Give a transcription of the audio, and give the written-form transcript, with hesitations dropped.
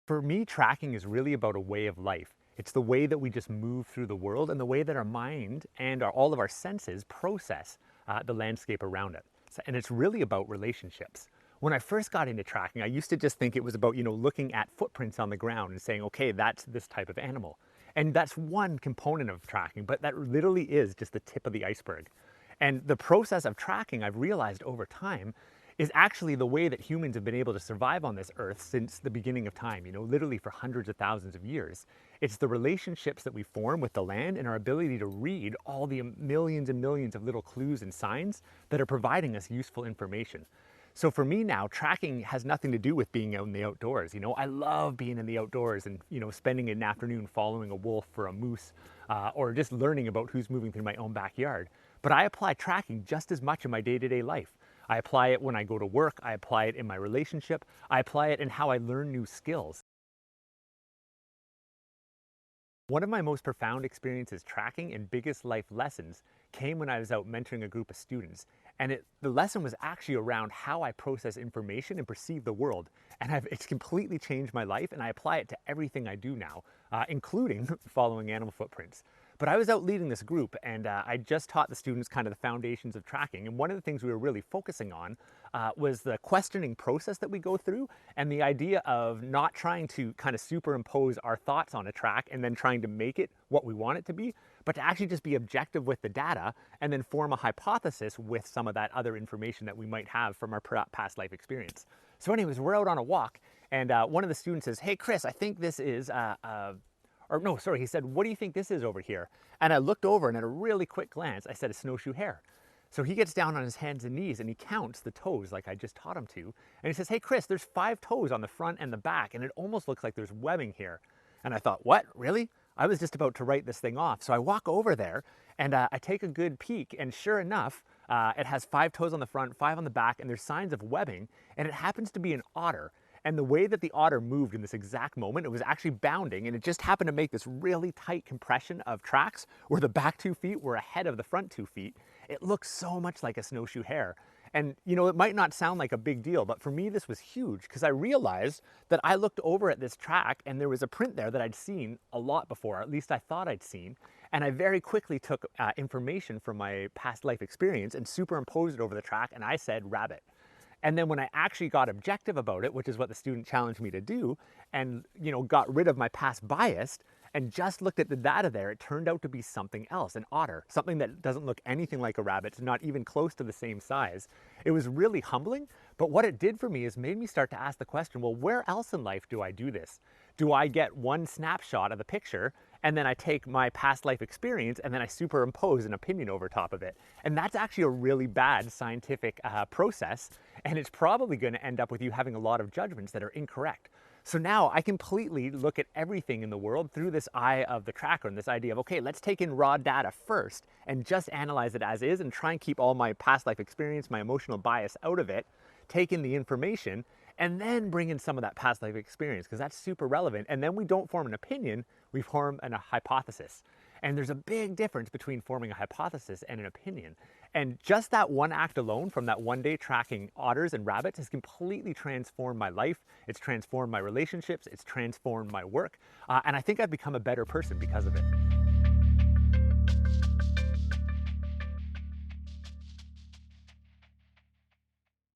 For me, tracking is really about a way of life. It's the way that we just move through the world and the way that our mind and all of our senses process the landscape around it. And it's really about relationships. When I first got into tracking, I used to just think it was about, looking at footprints on the ground and saying, okay, that's this type of animal. And that's one component of tracking, but that literally is just the tip of the iceberg. And the process of tracking, I've realized over time, is actually the way that humans have been able to survive on this earth since the beginning of time, literally for hundreds of thousands of years. It's the relationships that we form with the land and our ability to read all the millions and millions of little clues and signs that are providing us useful information. So for me now, tracking has nothing to do with being out in the outdoors. I love being in the outdoors and, spending an afternoon following a wolf or a moose, or just learning about who's moving through my own backyard. But I apply tracking just as much in my day-to-day life. I apply it when I go to work, I apply it in my relationship, I apply it in how I learn new skills. One of my most profound experiences tracking and biggest life lessons came when I was out mentoring a group of students. And the lesson was actually around how I process information and perceive the world. And it's completely changed my life, and I apply it to everything I do now, including following animal footprints. But I was out leading this group, and I just taught the students kind of the foundations of tracking. And one of the things we were really focusing on was the questioning process that we go through, and the idea of not trying to kind of superimpose our thoughts on a track and then trying to make it what we want it to be, but to actually just be objective with the data and then form a hypothesis with some of that other information that we might have from our past life experience. So anyways, we're out on a walk, and one of the students says, "Hey Chris, I think this is or no, sorry, he said, what do you think this is over here?" And I looked over, and at a really quick glance, I said, "A snowshoe hare." So he gets down on his hands and knees and he counts the toes like I just taught him to. And he says, "Hey Chris, there's 5 toes on the front and the back, and it almost looks like there's webbing here." And I thought, what, really? I was just about to write this thing off. So I walk over there and I take a good peek, and sure enough, it has 5 toes on the front, 5 on the back, and there's signs of webbing, and it happens to be an otter. And the way that the otter moved in this exact moment, it was actually bounding, and it just happened to make this really tight compression of tracks where the back 2 feet were ahead of the front 2 feet. It looks so much like a snowshoe hare. And it might not sound like a big deal, but for me this was huge, because I realized that I looked over at this track and there was a print there that I'd seen a lot before, or at least I thought I'd seen. And I very quickly took information from my past life experience and superimposed it over the track, and I said rabbit. And then when I actually got objective about it, which is what the student challenged me to do, and got rid of my past bias and just looked at the data there, it turned out to be something else, an otter, something that doesn't look anything like a rabbit, it's not even close to the same size. It was really humbling, but what it did for me is made me start to ask the question, well, where else in life do I do this? Do I get one snapshot of the picture, and then I take my past life experience and then I superimpose an opinion over top of it? And that's actually a really bad scientific process, and it's probably going to end up with you having a lot of judgments that are incorrect. So now I completely look at everything in the world through this eye of the tracker, and this idea of, okay, let's take in raw data first and just analyze it as is and try and keep all my past life experience, my emotional bias out of it, take in the information, and then bring in some of that past life experience, because that's super relevant. And then we don't form an opinion, we form a hypothesis. And there's a big difference between forming a hypothesis and an opinion. And just that one act alone from that one day tracking otters and rabbits has completely transformed my life. It's transformed my relationships. It's transformed my work. And I think I've become a better person because of it.